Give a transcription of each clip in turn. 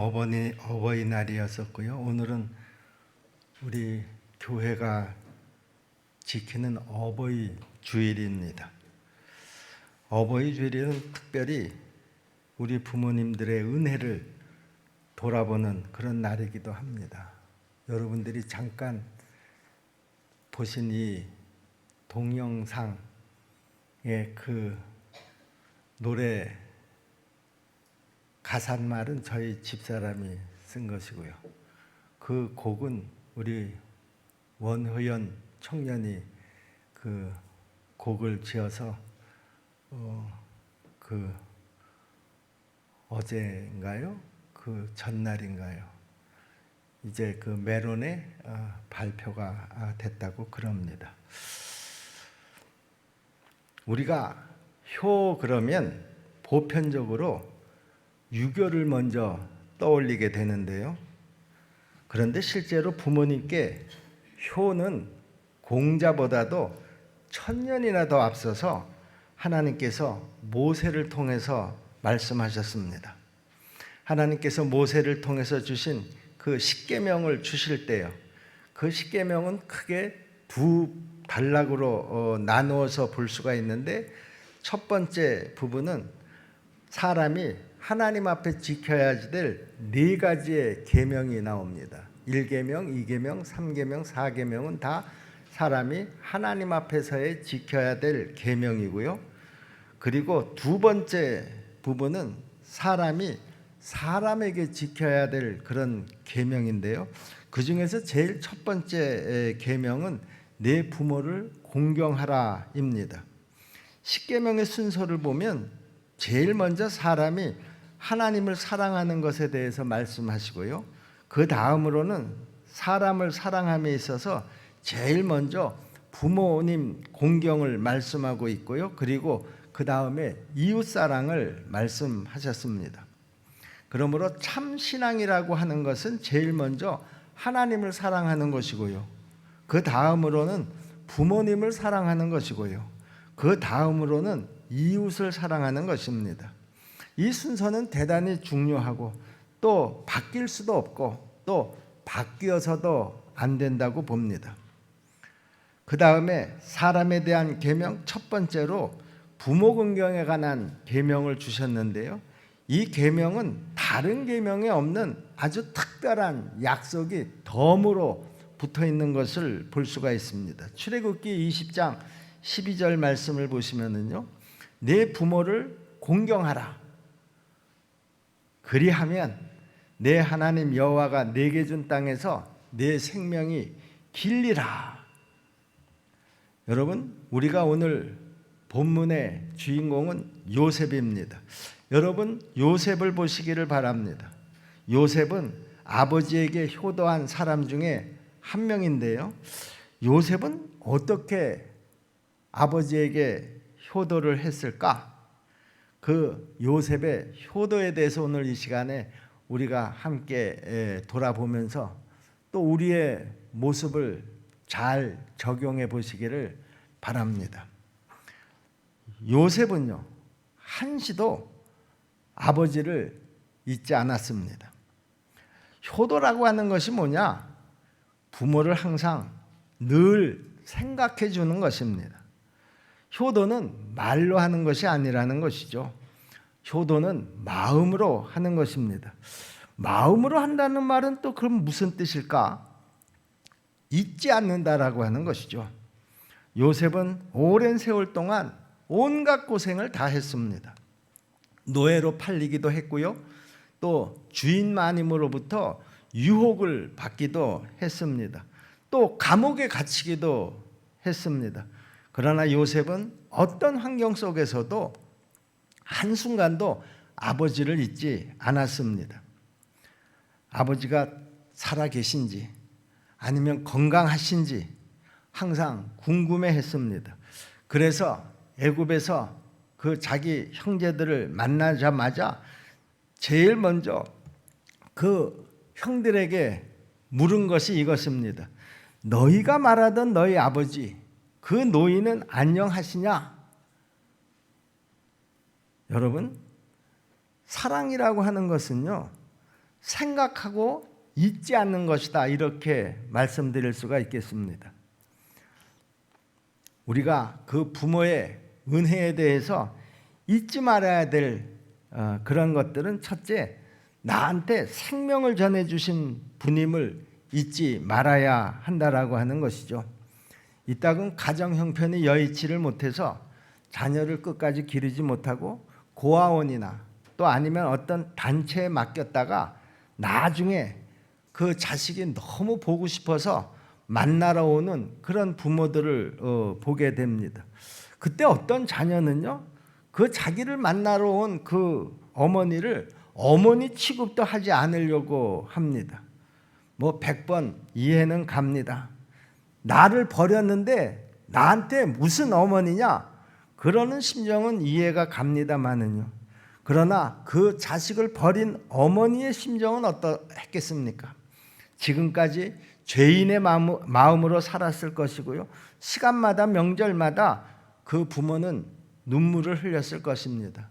어버이날이었었고요. 오늘은 우리 교회가 지키는 어버이 주일입니다. 어버이 주일은 특별히 우리 부모님들의 은혜를 돌아보는 그런 날이기도 합니다. 여러분들이 잠깐 보신 이 동영상의 그 노래 가사말은 저희 집사람이 쓴 것이고요. 그 곡은 우리 원효연 청년이 그 곡을 지어서 그 어제인가요? 그 전날인가요? 이제 그 메론에 발표가 됐다고 그럽니다. 우리가 효 그러면 보편적으로 유교를 먼저 떠올리게 되는데요. 그런데 실제로 부모님께 효는 공자보다도 1000년이나 더 앞서서 하나님께서 모세를 통해서 말씀하셨습니다. 하나님께서 모세를 통해서 주신 그 십계명을 주실 때요. 그 십계명은 크게 두 단락으로 나누어서 볼 수가 있는데, 첫 번째 부분은 사람이 하나님 앞에 지켜야 될 4가지의 계명이 나옵니다. 1계명, 2계명, 3계명, 4계명은 다 사람이 하나님 앞에서의 지켜야 될 계명이고요. 그리고 두 번째 부분은 사람이 사람에게 지켜야 될 그런 계명인데요. 그 중에서 제일 첫 번째 계명은 내 부모를 공경하라입니다. 십계명의 순서를 보면 제일 먼저 사람이 하나님을 사랑하는 것에 대해서 말씀하시고요. 그 다음으로는 사람을 사랑함에 있어서 제일 먼저 부모님 공경을 말씀하고 있고요. 그리고 그 다음에 이웃사랑을 말씀하셨습니다. 그러므로 참 신앙이라고 하는 것은 제일 먼저 하나님을 사랑하는 것이고요. 그 다음으로는 부모님을 사랑하는 것이고요. 그 다음으로는 이웃을 사랑하는 것입니다. 이 순서는 대단히 중요하고 또 바뀔 수도 없고 또 바뀌어서도 안 된다고 봅니다. 그 다음에 사람에 대한 계명, 첫 번째로 부모 공경에 관한 계명을 주셨는데요. 이 계명은 다른 계명에 없는 아주 특별한 약속이 덤으로 붙어 있는 것을 볼 수가 있습니다. 출애굽기 20장 12절 말씀을 보시면은요, 내 부모를 공경하라. 그리하면 내 하나님 여호와가 내게 준 땅에서 내 생명이 길리라. 여러분, 우리가 오늘 본문의 주인공은 요셉입니다. 여러분, 요셉을 보시기를 바랍니다. 요셉은 아버지에게 효도한 사람 중에 한 명인데요. 요셉은 어떻게 아버지에게 효도를 했을까? 그 요셉의 효도에 대해서 오늘 이 시간에 우리가 함께 돌아보면서 또 우리의 모습을 잘 적용해 보시기를 바랍니다. 요셉은요, 한시도 아버지를 잊지 않았습니다. 효도라고 하는 것이 뭐냐? 부모를 항상 늘 생각해 주는 것입니다. 효도는 말로 하는 것이 아니라는 것이죠. 효도는 마음으로 하는 것입니다. 마음으로 한다는 말은 또 그럼 무슨 뜻일까? 잊지 않는다라고 하는 것이죠. 요셉은 오랜 세월 동안 온갖 고생을 다 했습니다. 노예로 팔리기도 했고요. 또 주인 마님으로부터 유혹을 받기도 했습니다. 또 감옥에 갇히기도 했습니다. 그러나 요셉은 어떤 환경 속에서도 한순간도 아버지를 잊지 않았습니다. 아버지가 살아계신지 아니면 건강하신지 항상 궁금해했습니다. 그래서 애굽에서 그 자기 형제들을 만나자마자 제일 먼저 그 형들에게 물은 것이 이것입니다. 너희가 말하던 너희 아버지 그 노인은 안녕하시냐? 여러분, 사랑이라고 하는 것은요, 생각하고 잊지 않는 것이다, 이렇게 말씀드릴 수가 있겠습니다. 우리가 그 부모의 은혜에 대해서 잊지 말아야 될 그런 것들은, 첫째, 나한테 생명을 전해주신 분임을 잊지 말아야 한다라고 하는 것이죠. 이따금 가정 형편이 여의치를 못해서 자녀를 끝까지 기르지 못하고 고아원이나 또 아니면 어떤 단체에 맡겼다가 나중에 그 자식이 너무 보고 싶어서 만나러 오는 그런 부모들을 보게 됩니다. 그때 어떤 자녀는요, 그 자기를 만나러 온 그 어머니를 어머니 취급도 하지 않으려고 합니다. 뭐 100번 이해는 갑니다. 나를 버렸는데 나한테 무슨 어머니냐, 그러는 심정은 이해가 갑니다마는요, 그러나 그 자식을 버린 어머니의 심정은 어떠했겠습니까? 지금까지 죄인의 마음으로 살았을 것이고요, 시간마다 명절마다 그 부모는 눈물을 흘렸을 것입니다.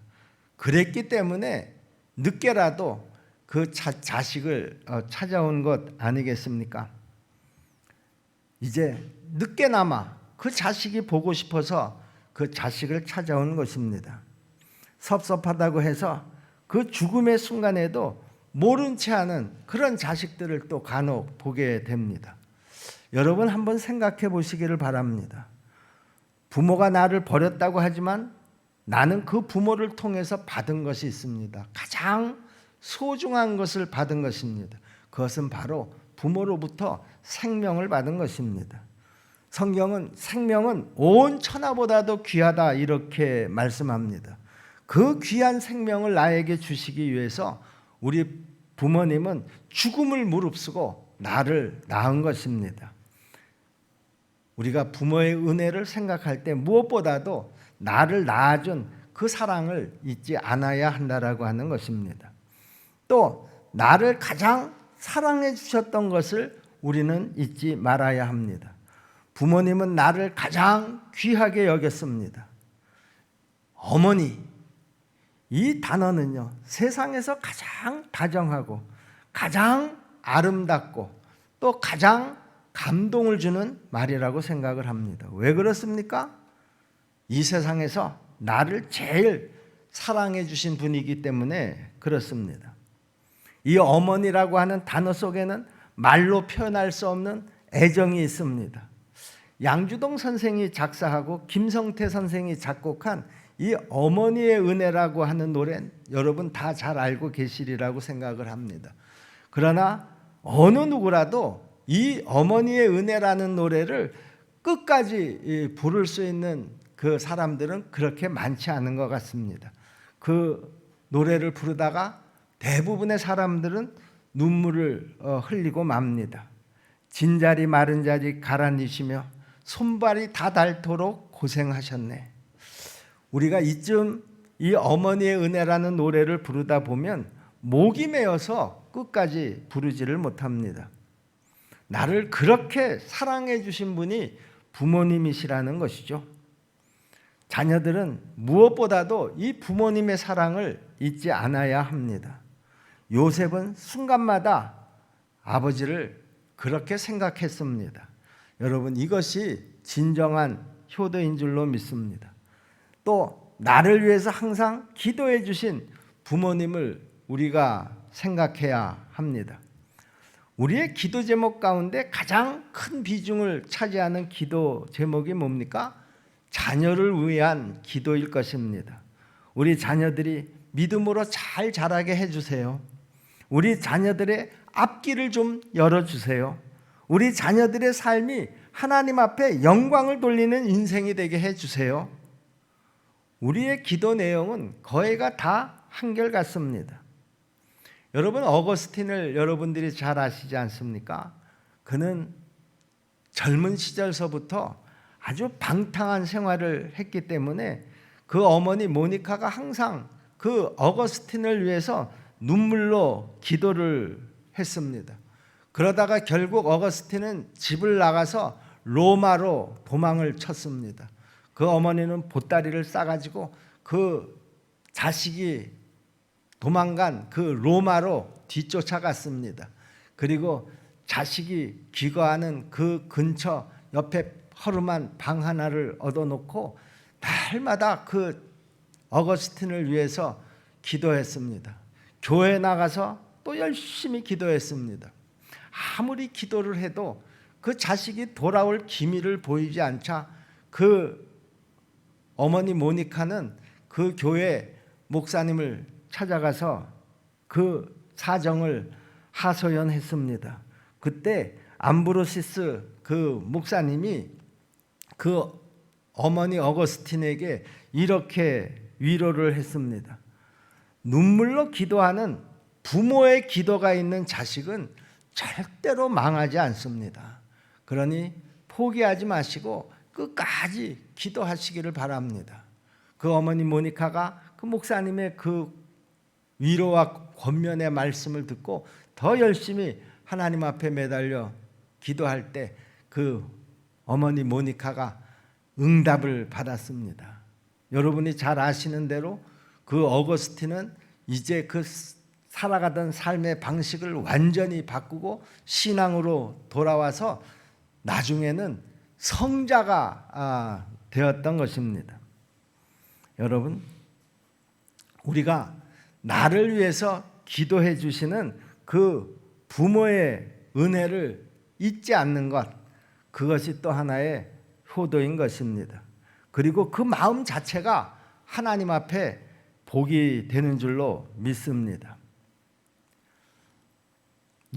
그랬기 때문에 늦게라도 그 자식을 찾아온 것 아니겠습니까? 이제 늦게나마 그 자식이 보고 싶어서 그 자식을 찾아온 것입니다. 섭섭하다고 해서 그 죽음의 순간에도 모른 채 하는 그런 자식들을 또 간혹 보게 됩니다. 여러분 한번 생각해 보시기를 바랍니다. 부모가 나를 버렸다고 하지만 나는 그 부모를 통해서 받은 것이 있습니다. 가장 소중한 것을 받은 것입니다. 그것은 바로 부모로부터 생명을 받은 것입니다. 성경은 생명은 온 천하보다도 귀하다, 이렇게 말씀합니다. 그 귀한 생명을 나에게 주시기 위해서 우리 부모님은 죽음을 무릅쓰고 나를 낳은 것입니다. 우리가 부모의 은혜를 생각할 때 무엇보다도 나를 낳아준 그 사랑을 잊지 않아야 한다라고 하는 것입니다. 또 나를 가장 사랑해 주셨던 것을 우리는 잊지 말아야 합니다. 부모님은 나를 가장 귀하게 여겼습니다. 어머니, 이 단어는요, 세상에서 가장 다정하고 가장 아름답고 또 가장 감동을 주는 말이라고 생각을 합니다. 왜 그렇습니까? 이 세상에서 나를 제일 사랑해 주신 분이기 때문에 그렇습니다. 이 어머니라고 하는 단어 속에는 말로 표현할 수 없는 애정이 있습니다. 양주동 선생이 작사하고 김성태 선생이 작곡한 이 어머니의 은혜라고 하는 노래는 여러분 다 잘 알고 계시리라고 생각을 합니다. 그러나 어느 누구라도 이 어머니의 은혜라는 노래를 끝까지 부를 수 있는 그 사람들은 그렇게 많지 않은 것 같습니다. 그 노래를 부르다가 대부분의 사람들은 눈물을 흘리고 맙니다. 진자리 마른 자리 가라니시며 손발이 다 닳도록 고생하셨네. 우리가 이쯤 이 어머니의 은혜라는 노래를 부르다 보면 목이 메어서 끝까지 부르지를 못합니다. 나를 그렇게 사랑해 주신 분이 부모님이시라는 것이죠. 자녀들은 무엇보다도 이 부모님의 사랑을 잊지 않아야 합니다. 요셉은 순간마다 아버지를 그렇게 생각했습니다. 여러분, 이것이 진정한 효도인 줄로 믿습니다. 또 나를 위해서 항상 기도해 주신 부모님을 우리가 생각해야 합니다. 우리의 기도 제목 가운데 가장 큰 비중을 차지하는 기도 제목이 뭡니까? 자녀를 위한 기도일 것입니다. 우리 자녀들이 믿음으로 잘 자라게 해주세요. 우리 자녀들의 앞길을 좀 열어주세요. 우리 자녀들의 삶이 하나님 앞에 영광을 돌리는 인생이 되게 해주세요. 우리의 기도 내용은 거의가 다 한결같습니다. 여러분, 어거스틴을 여러분들이 잘 아시지 않습니까? 그는 젊은 시절서부터 아주 방탕한 생활을 했기 때문에 그 어머니 모니카가 항상 그 어거스틴을 위해서 눈물로 기도를 했습니다. 그러다가 결국 어거스틴은 집을 나가서 로마로 도망을 쳤습니다. 그 어머니는 보따리를 싸가지고 그 자식이 도망간 그 로마로 뒤쫓아갔습니다. 그리고 자식이 귀가하는 그 근처 옆에 허름한 방 하나를 얻어놓고 날마다 그 어거스틴을 위해서 기도했습니다. 교회 나가서 또 열심히 기도했습니다. 아무리 기도를 해도 그 자식이 돌아올 기미를 보이지 않자 그 어머니 모니카는 그 교회 목사님을 찾아가서 그 사정을 하소연했습니다. 그때 암브로시스 그 목사님이 그 어머니 어거스틴에게 이렇게 위로를 했습니다. 눈물로 기도하는 부모의 기도가 있는 자식은 절대로 망하지 않습니다. 그러니 포기하지 마시고 끝까지 기도하시기를 바랍니다. 그 어머니 모니카가 그 목사님의 그 위로와 권면의 말씀을 듣고 더 열심히 하나님 앞에 매달려 기도할 때 그 어머니 모니카가 응답을 받았습니다. 여러분이 잘 아시는 대로 그 어거스틴은 이제 그 살아가던 삶의 방식을 완전히 바꾸고 신앙으로 돌아와서 나중에는 성자가 되었던 것입니다. 여러분, 우리가 나를 위해서 기도해 주시는 그 부모의 은혜를 잊지 않는 것, 그것이 또 하나의 효도인 것입니다. 그리고 그 마음 자체가 하나님 앞에 복이 되는 줄로 믿습니다.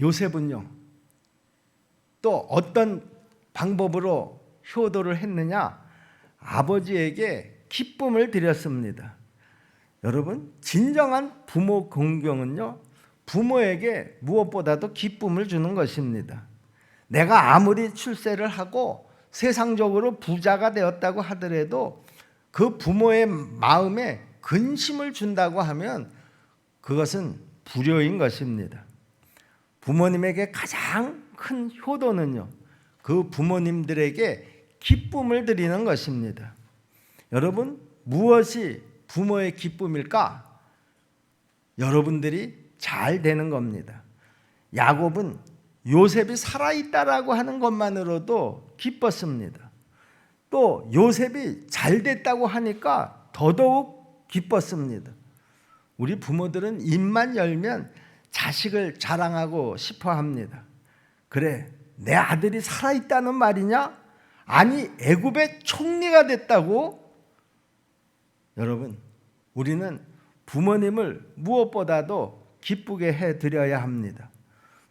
요셉은요, 또 어떤 방법으로 효도를 했느냐? 아버지에게 기쁨을 드렸습니다. 여러분, 진정한 부모 공경은요, 부모에게 무엇보다도 기쁨을 주는 것입니다. 내가 아무리 출세를 하고 세상적으로 부자가 되었다고 하더라도 그 부모의 마음에 근심을 준다고 하면 그것은 불효인 것입니다. 부모님에게 가장 큰 효도는요, 그 부모님들에게 기쁨을 드리는 것입니다. 여러분, 무엇이 부모의 기쁨일까? 여러분들이 잘 되는 겁니다. 야곱은 요셉이 살아있다라고 하는 것만으로도 기뻤습니다. 또 요셉이 잘 됐다고 하니까 더더욱 기뻤습니다. 우리 부모들은 입만 열면 자식을 자랑하고 싶어 합니다. 그래, 내 아들이 살아있다는 말이냐? 아니, 애굽의 총리가 됐다고? 여러분, 우리는 부모님을 무엇보다도 기쁘게 해드려야 합니다.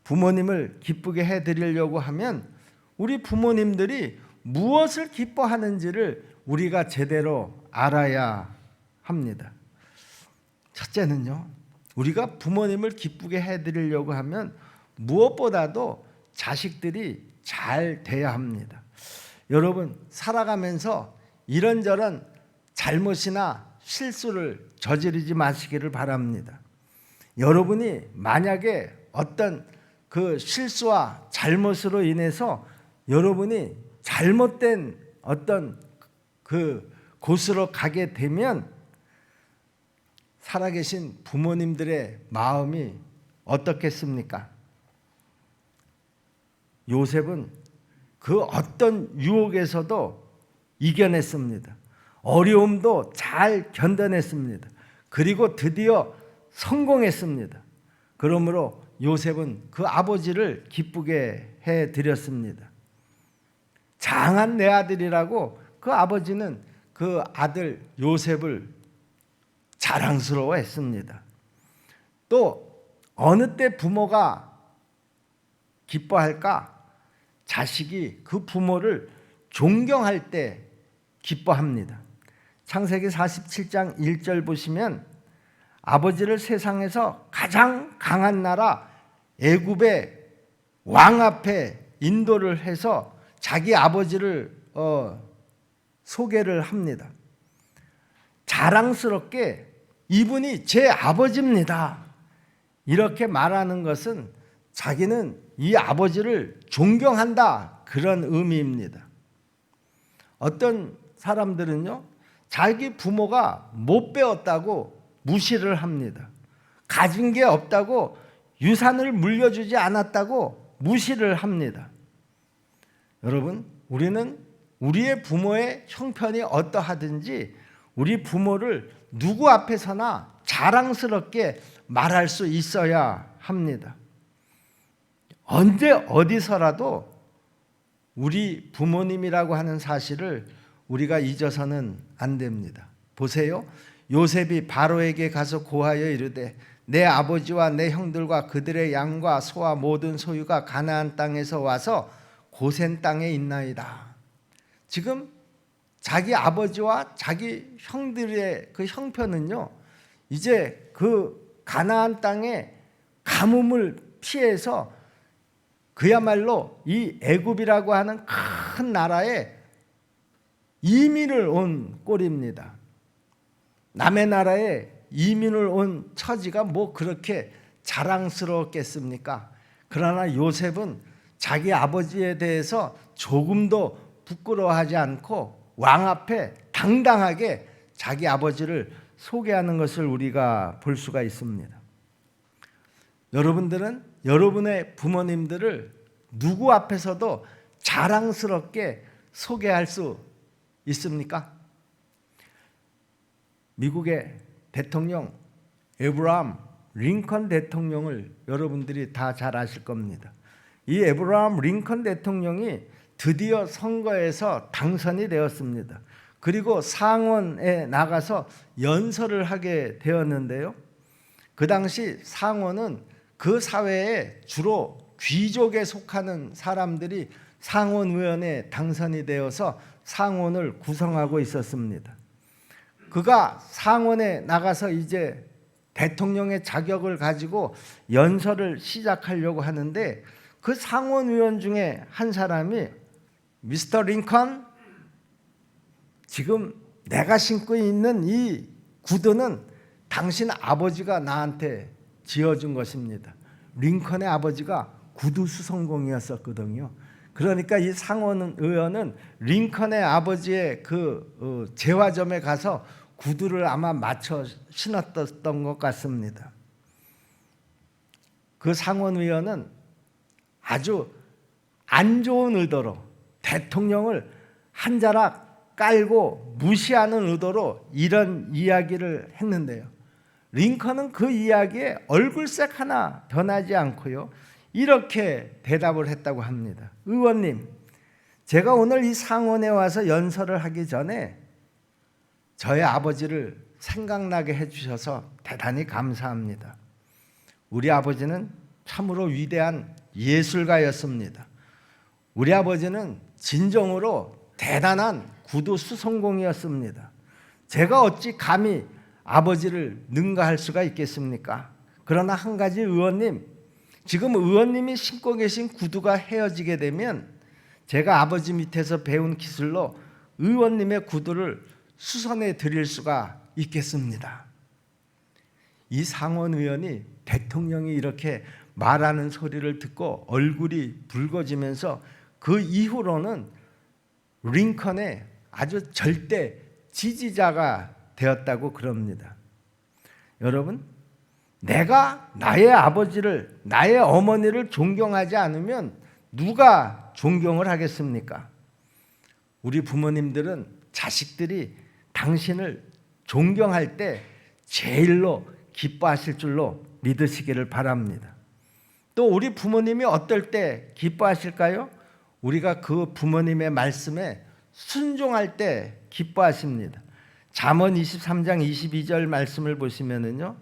부모님을 기쁘게 해드리려고 하면 우리 부모님들이 무엇을 기뻐하는지를 우리가 제대로 알아야 합니다. 첫째는요, 우리가 부모님을 기쁘게 해드리려고 하면 무엇보다도 자식들이 잘 돼야 합니다. 여러분, 살아가면서 이런저런 잘못이나 실수를 저지르지 마시기를 바랍니다. 여러분이 만약에 어떤 그 실수와 잘못으로 인해서 여러분이 잘못된 어떤 그 곳으로 가게 되면 살아계신 부모님들의 마음이 어떻겠습니까? 요셉은 그 어떤 유혹에서도 이겨냈습니다. 어려움도 잘 견뎌냈습니다. 그리고 드디어 성공했습니다. 그러므로 요셉은 그 아버지를 기쁘게 해드렸습니다. 장한 내 아들이라고 그 아버지는 그 아들 요셉을 자랑스러워했습니다. 또 어느 때 부모가 기뻐할까? 자식이 그 부모를 존경할 때 기뻐합니다. 창세기 47장 1절 보시면 아버지를 세상에서 가장 강한 나라 애굽의 왕 앞에 인도를 해서 자기 아버지를 소개를 합니다. 자랑스럽게 이분이 제 아버지입니다. 이렇게 말하는 것은 자기는 이 아버지를 존경한다, 그런 의미입니다. 어떤 사람들은요, 자기 부모가 못 배웠다고 무시를 합니다. 가진 게 없다고 유산을 물려주지 않았다고 무시를 합니다. 여러분, 우리는 우리의 부모의 형편이 어떠하든지 우리 부모를 누구 앞에서나 자랑스럽게 말할 수 있어야 합니다. 언제 어디서라도 우리 부모님이라고 하는 사실을 우리가 잊어서는 안 됩니다. 보세요. 요셉이 바로에게 가서 고하여 이르되 내 아버지와 내 형들과 그들의 양과 소와 모든 소유가 가나안 땅에서 와서 고센 땅에 있나이다. 지금 자기 아버지와 자기 형들의 그 형편은요, 이제 그 가나안 땅의 가뭄을 피해서 그야말로 이 애굽이라고 하는 큰 나라에 이민을 온 꼴입니다. 남의 나라에 이민을 온 처지가 뭐 그렇게 자랑스러웠겠습니까? 그러나 요셉은 자기 아버지에 대해서 조금도 부끄러워하지 않고 왕 앞에 당당하게 자기 아버지를 소개하는 것을 우리가 볼 수가 있습니다. 여러분들은 여러분의 부모님들을 누구 앞에서도 자랑스럽게 소개할 수 있습니까? 미국의 대통령 에브라함 링컨 대통령을 여러분들이 다 잘 아실 겁니다. 이 에브라함 링컨 대통령이 드디어 선거에서 당선이 되었습니다. 그리고 상원에 나가서 연설을 하게 되었는데요. 그 당시 상원은 그 사회에 주로 귀족에 속하는 사람들이 상원의원에 당선이 되어서 상원을 구성하고 있었습니다. 그가 상원에 나가서 이제 대통령의 자격을 가지고 연설을 시작하려고 하는데 그 상원의원 중에 한 사람이 미스터 링컨, 지금 내가 신고 있는 이 구두는 당신 아버지가 나한테 지어준 것입니다. 링컨의 아버지가 구두 수성공이었었거든요. 그러니까 이 상원의원은 링컨의 아버지의 그 재화점에 가서 구두를 아마 맞춰 신었던 것 같습니다. 그 상원의원은 아주 안 좋은 의도로 대통령을 한 자락 깔고 무시하는 의도로 이런 이야기를 했는데요. 링컨은 그 이야기에 얼굴색 하나 변하지 않고요, 이렇게 대답을 했다고 합니다. 의원님, 제가 오늘 이 상원에 와서 연설을 하기 전에 저의 아버지를 생각나게 해주셔서 대단히 감사합니다. 우리 아버지는 참으로 위대한 예술가였습니다. 우리 아버지는 진정으로 대단한 구두 수성공이었습니다. 제가 어찌 감히 아버지를 능가할 수가 있겠습니까? 그러나 한 가지, 의원님, 지금 의원님이 신고 계신 구두가 헤어지게 되면 제가 아버지 밑에서 배운 기술로 의원님의 구두를 수선해 드릴 수가 있겠습니다. 이 상원의원이 대통령이 이렇게 말하는 소리를 듣고 얼굴이 붉어지면서 그 이후로는 링컨의 아주 절대 지지자가 되었다고 그럽니다. 여러분, 내가 나의 아버지를, 나의 어머니를 존경하지 않으면 누가 존경을 하겠습니까? 우리 부모님들은 자식들이 당신을 존경할 때 제일로 기뻐하실 줄로 믿으시기를 바랍니다. 또 우리 부모님이 어떨 때 기뻐하실까요? 우리가 그 부모님의 말씀에 순종할 때 기뻐하십니다. 잠언 23장 22절 말씀을 보시면은요,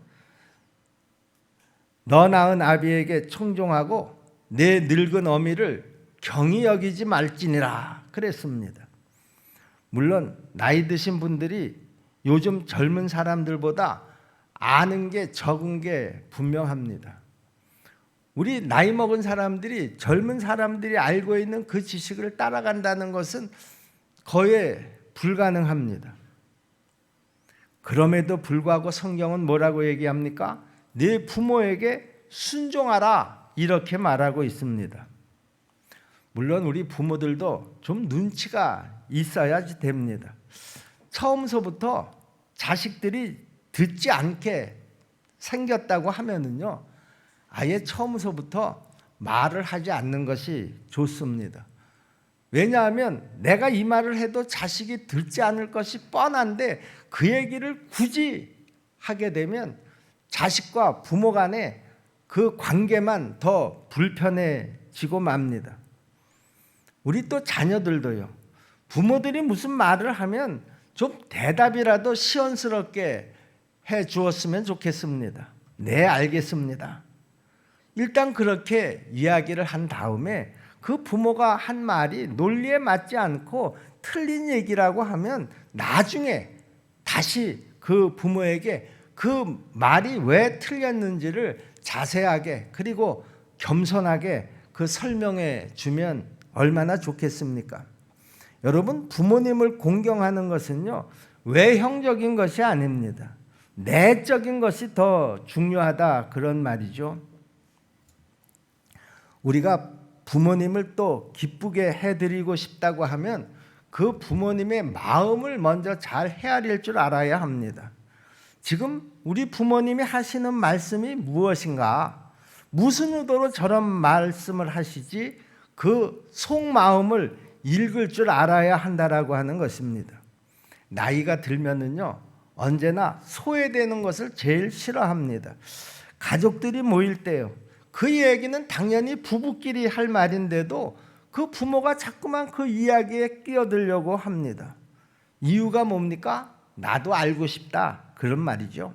너 낳은 아비에게 청종하고 내 늙은 어미를 경히 여기지 말지니라 그랬습니다. 물론 나이 드신 분들이 요즘 젊은 사람들보다 아는 게 적은 게 분명합니다. 우리 나이 먹은 사람들이 젊은 사람들이 알고 있는 그 지식을 따라간다는 것은 거의 불가능합니다. 그럼에도 불구하고 성경은 뭐라고 얘기합니까? 네 부모에게 순종하라, 이렇게 말하고 있습니다. 물론 우리 부모들도 좀 눈치가 있어야지 됩니다. 처음서부터 자식들이 듣지 않게 생겼다고 하면은요, 아예 처음서부터 말을 하지 않는 것이 좋습니다. 왜냐하면 내가 이 말을 해도 자식이 듣지 않을 것이 뻔한데 그 얘기를 굳이 하게 되면 자식과 부모 간에 그 관계만 더 불편해지고 맙니다. 우리 또 자녀들도요. 부모들이 무슨 말을 하면 좀 대답이라도 시원스럽게 해 주었으면 좋겠습니다. 네, 알겠습니다. 일단 그렇게 이야기를 한 다음에 그 부모가 한 말이 논리에 맞지 않고 틀린 얘기라고 하면 나중에 다시 그 부모에게 그 말이 왜 틀렸는지를 자세하게 그리고 겸손하게 그 설명해 주면 얼마나 좋겠습니까? 여러분, 부모님을 공경하는 것은요, 외형적인 것이 아닙니다. 내적인 것이 더 중요하다, 그런 말이죠. 우리가 부모님을 또 기쁘게 해드리고 싶다고 하면 그 부모님의 마음을 먼저 잘 헤아릴 줄 알아야 합니다. 지금 우리 부모님이 하시는 말씀이 무엇인가? 무슨 의도로 저런 말씀을 하시지? 그 속마음을 읽을 줄 알아야 한다라고 하는 것입니다. 나이가 들면은요, 언제나 소외되는 것을 제일 싫어합니다. 가족들이 모일 때요, 그 얘기는 당연히 부부끼리 할 말인데도 그 부모가 자꾸만 그 이야기에 끼어들려고 합니다. 이유가 뭡니까? 나도 알고 싶다, 그런 말이죠.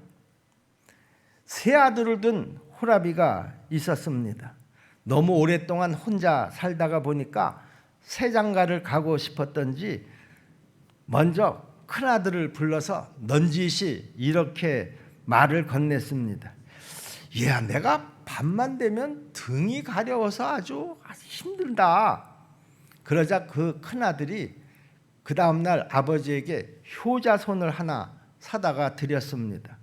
세 아들을 둔 호라비가 있었습니다. 너무 오랫동안 혼자 살다가 보니까 새 장가를 가고 싶었던지 먼저 큰아들을 불러서 넌지시 이렇게 말을 건넸습니다. 야, 내가 밤만 되면 등이 가려워서 아주 힘들다. 그러자 그 큰아들이 그 다음날 아버지에게 효자손을 하나 사다가 드렸습니다.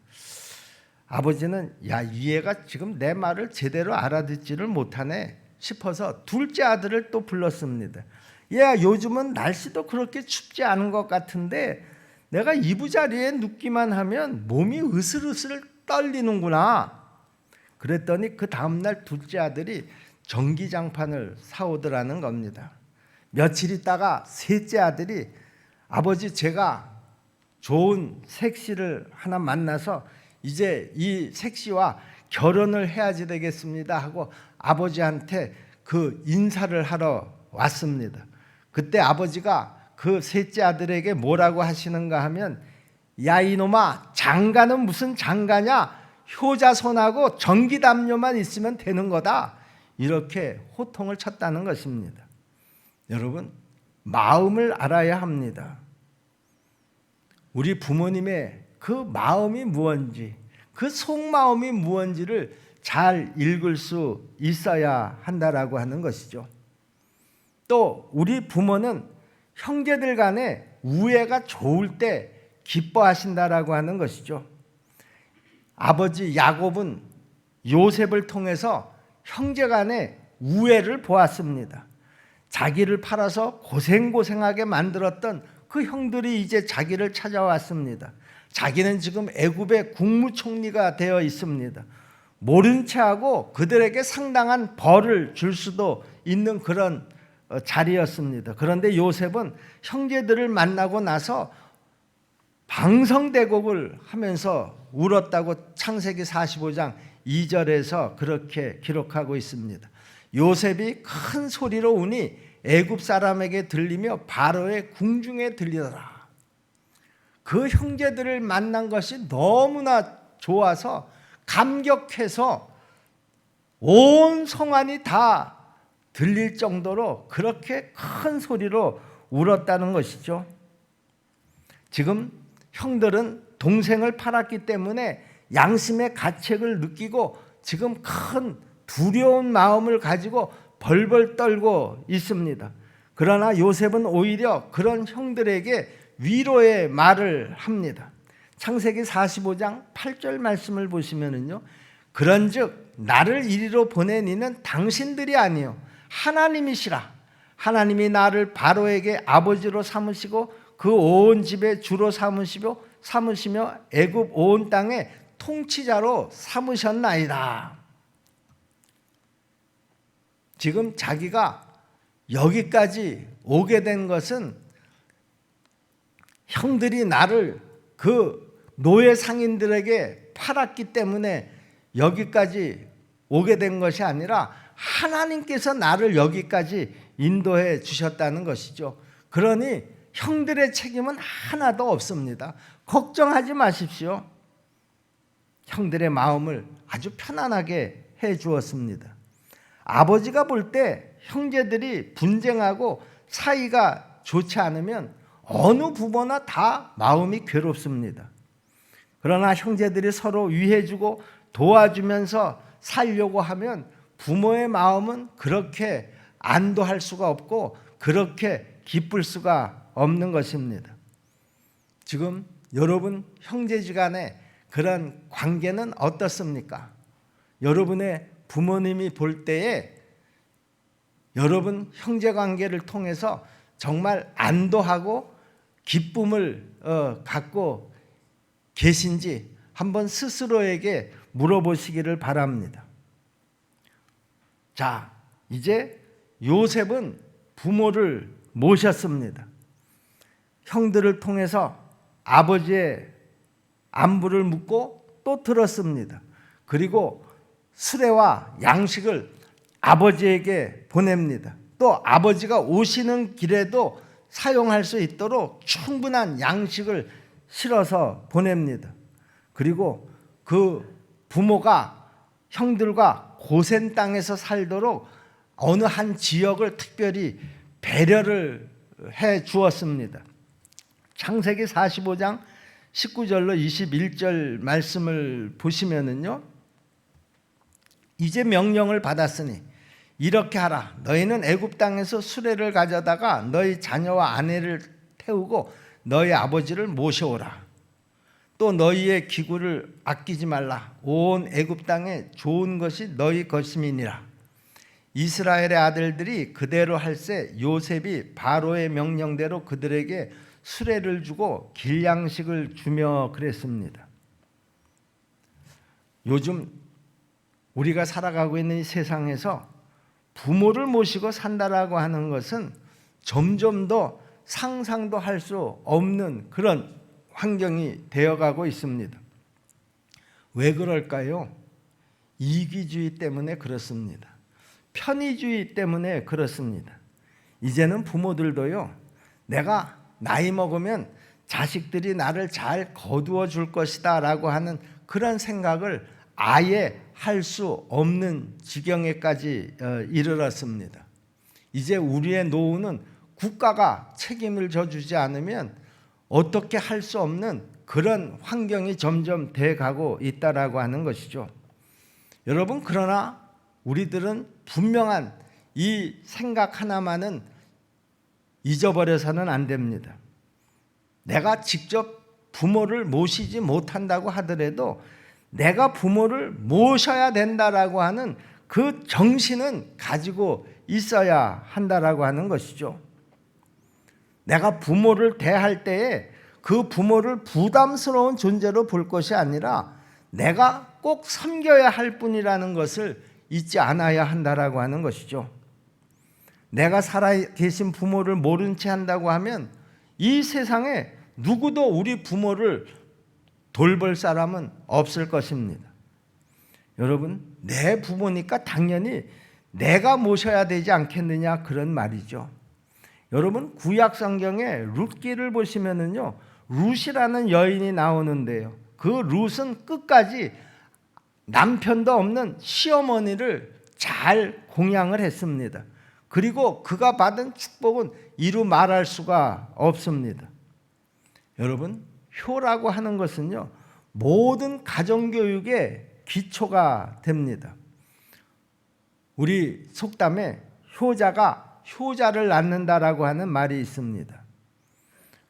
아버지는 야, 이 애가 지금 내 말을 제대로 알아듣지를 못하네 싶어서 둘째 아들을 또 불렀습니다. 야, 요즘은 날씨도 그렇게 춥지 않은 것 같은데 내가 이부자리에 눕기만 하면 몸이 으슬으슬 떨리는구나. 그랬더니 그 다음날 둘째 아들이 전기장판을 사오더라는 겁니다. 며칠 있다가 셋째 아들이 아버지, 제가 좋은 색시를 하나 만나서 이제 이 색시와 결혼을 해야지 되겠습니다 하고 아버지한테 그 인사를 하러 왔습니다. 그때 아버지가 그 셋째 아들에게 뭐라고 하시는가 하면, 야, 이놈아, 장가는 무슨 장가냐? 효자손하고 전기담요만 있으면 되는 거다. 이렇게 호통을 쳤다는 것입니다. 여러분, 마음을 알아야 합니다. 우리 부모님의 그 마음이 무엇인지, 그 속마음이 무엇인지를 잘 읽을 수 있어야 한다라고 하는 것이죠. 또 우리 부모는 형제들 간에 우애가 좋을 때 기뻐하신다라고 하는 것이죠. 아버지 야곱은 요셉을 통해서 형제 간의 우애를 보았습니다. 자기를 팔아서 고생고생하게 만들었던 그 형들이 이제 자기를 찾아왔습니다. 자기는 지금 애굽의 국무총리가 되어 있습니다. 모른 체하고 그들에게 상당한 벌을 줄 수도 있는 그런 자리였습니다. 그런데 요셉은 형제들을 만나고 나서 방성대곡을 하면서 울었다고 창세기 45장 2절에서 그렇게 기록하고 있습니다. 요셉이 큰 소리로 우니 애굽 사람에게 들리며 바로의 궁중에 들리더라. 그 형제들을 만난 것이 너무나 좋아서 감격해서 온 성안이 다 들릴 정도로 그렇게 큰 소리로 울었다는 것이죠. 지금 형들은 동생을 팔았기 때문에 양심의 가책을 느끼고 지금 큰 두려운 마음을 가지고 벌벌 떨고 있습니다. 그러나 요셉은 오히려 그런 형들에게 위로의 말을 합니다. 창세기 45장 8절 말씀을 보시면은요, 그런즉 나를 이리로 보낸 이는 당신들이 아니요 하나님이시라. 하나님이 나를 바로에게 아버지로 삼으시고 그 온 집의 주로 삼으시며 애굽 온 땅의 통치자로 삼으셨나이다. 지금 자기가 여기까지 오게 된 것은 형들이 나를 그 노예 상인들에게 팔았기 때문에 여기까지 오게 된 것이 아니라 하나님께서 나를 여기까지 인도해 주셨다는 것이죠. 그러니 형들의 책임은 하나도 없습니다. 걱정하지 마십시오. 형들의 마음을 아주 편안하게 해 주었습니다. 아버지가 볼 때 형제들이 분쟁하고 사이가 좋지 않으면 어느 부모나 다 마음이 괴롭습니다. 그러나 형제들이 서로 위해주고 도와주면서 살려고 하면 부모의 마음은 그렇게 안도할 수가 없고 그렇게 기쁠 수가 없는 것입니다. 지금 여러분 형제지간에 그런 관계는 어떻습니까? 여러분의 부모님이 볼 때에 여러분 형제관계를 통해서 정말 안도하고 기쁨을 갖고 계신지 한번 스스로에게 물어보시기를 바랍니다. 자, 이제 요셉은 부모를 모셨습니다. 형들을 통해서 아버지의 안부를 묻고 또 들었습니다. 그리고 수레와 양식을 아버지에게 보냅니다. 또 아버지가 오시는 길에도 사용할 수 있도록 충분한 양식을 실어서 보냅니다. 그리고 그 부모가 형들과 고센 땅에서 살도록 어느 한 지역을 특별히 배려를 해 주었습니다. 창세기 45장 19절로 21절 말씀을 보시면은요, 이제 명령을 받았으니 이렇게 하라. 너희는 애굽 땅에서 수레를 가져다가 너희 자녀와 아내를 태우고 너희 아버지를 모셔오라. 또 너희의 기구를 아끼지 말라. 온 애굽 땅에 좋은 것이 너희 것임이니라. 이스라엘의 아들들이 그대로 할세 요셉이 바로의 명령대로 그들에게 수레를 주고 길양식을 주며 그랬습니다. 요즘 우리가 살아가고 있는 이 세상에서 부모를 모시고 산다라고 하는 것은 점점 더 상상도 할 수 없는 그런 환경이 되어가고 있습니다. 왜 그럴까요? 이기주의 때문에 그렇습니다. 편의주의 때문에 그렇습니다. 이제는 부모들도요, 내가 나이 먹으면 자식들이 나를 잘 거두어 줄 것이다 라고 하는 그런 생각을 아예 할 수 없는 지경에까지 이르렀습니다. 이제 우리의 노후는 국가가 책임을 져주지 않으면 어떻게 할 수 없는 그런 환경이 점점 돼가고 있다라고 하는 것이죠. 여러분, 그러나 우리들은 분명한 이 생각 하나만은 잊어버려서는 안 됩니다. 내가 직접 부모를 모시지 못한다고 하더라도 내가 부모를 모셔야 된다라고 하는 그 정신은 가지고 있어야 한다라고 하는 것이죠. 내가 부모를 대할 때에 그 부모를 부담스러운 존재로 볼 것이 아니라 내가 꼭 섬겨야 할 뿐이라는 것을 잊지 않아야 한다라고 하는 것이죠. 내가 살아계신 부모를 모른 채 한다고 하면 이 세상에 누구도 우리 부모를 돌볼 사람은 없을 것입니다. 여러분, 내 부모니까 당연히 내가 모셔야 되지 않겠느냐 그런 말이죠. 여러분, 구약 성경에 룻기를 보시면은요, 룻이라는 여인이 나오는데요, 그 룻은 끝까지 남편도 없는 시어머니를 잘 공양을 했습니다. 그리고 그가 받은 축복은 이루 말할 수가 없습니다. 여러분, 효라고 하는 것은요, 모든 가정교육의 기초가 됩니다. 우리 속담에 효자가 효자를 낳는다라고 하는 말이 있습니다.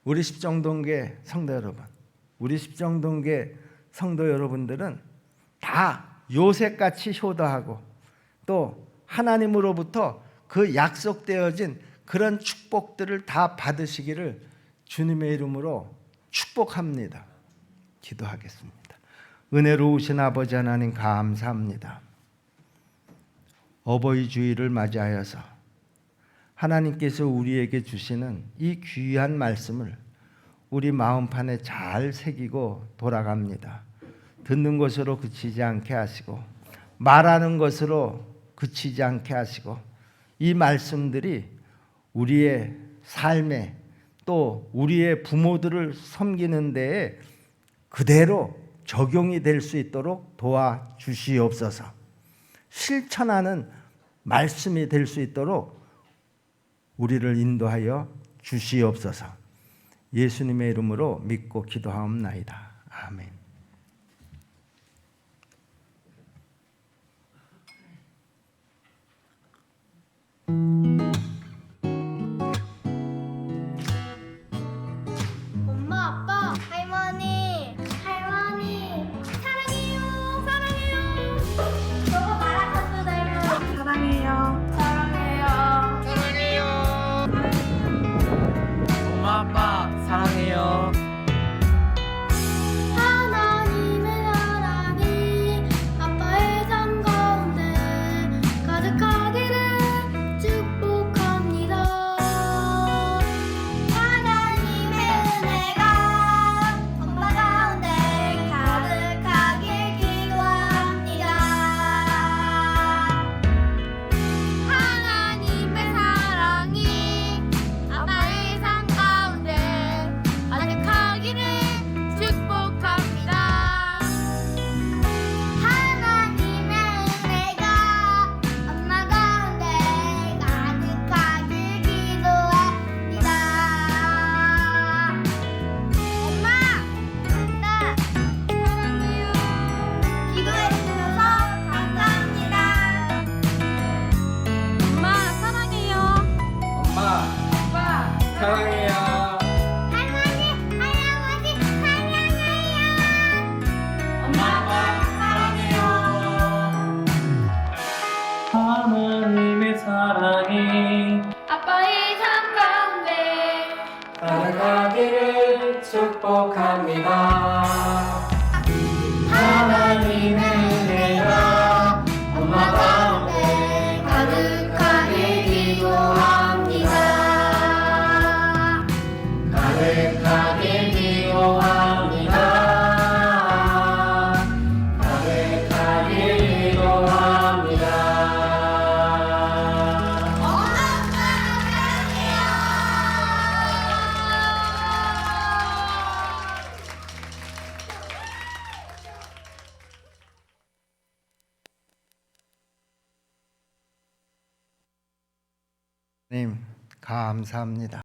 우리 십정동계 성도 여러분, 우리 십정동계 성도 여러분들은 다 요셉같이 효도하고 또 하나님으로부터 그 약속되어진 그런 축복들을 다 받으시기를 주님의 이름으로 축복합니다. 기도하겠습니다. 은혜로우신 아버지 하나님 감사합니다. 어버이 주일을 맞이하여서 하나님께서 우리에게 주시는 이 귀한 말씀을 우리 마음판에 잘 새기고 돌아갑니다. 듣는 것으로 그치지 않게 하시고 말하는 것으로 그치지 않게 하시고 이 말씀들이 우리의 삶에 또 우리의 부모들을 섬기는 데에 그대로 적용이 될 수 있도록 도와주시옵소서. 실천하는 말씀이 될 수 있도록 우리를 인도하여 주시옵소서. 예수님의 이름으로 믿고 기도하옵나이다. 아멘. 엄마, 아빠, 할머니, 사랑해요, 사랑해요. 너가 말아줬어, 닮아. 사랑해요. 사랑해요. 엄마 아빠 사랑해요. 하나님의 사랑이 아빠의 삶 가운데 가득하기를 축복합니다. 하나님의 은혜가 엄마 가운데 가득하길 기도합니다. 하나님의 사랑이 아빠의 삶 가운데 가득하기를 축복합니다. 하나님의 은혜가 엄마 가운데 가득하길 기도합니다. 엄마, 나 사랑해요. 기도해 주셔서 감사합니다. 엄마 사랑해요. 엄마 아빠 사랑해요. 할머니, 할아버지 사랑해요. 엄마 아빠 사랑해요. 하나님의 사랑이 아빠의 삶 가운데 가득하기를 축복합니다. 하나님의 은혜가 엄마 가운데 가득하게 기도합니다. 가득하게 기도합니다. 가득하게 기도합니다. 엄마 사랑해요. 님 감사합니다.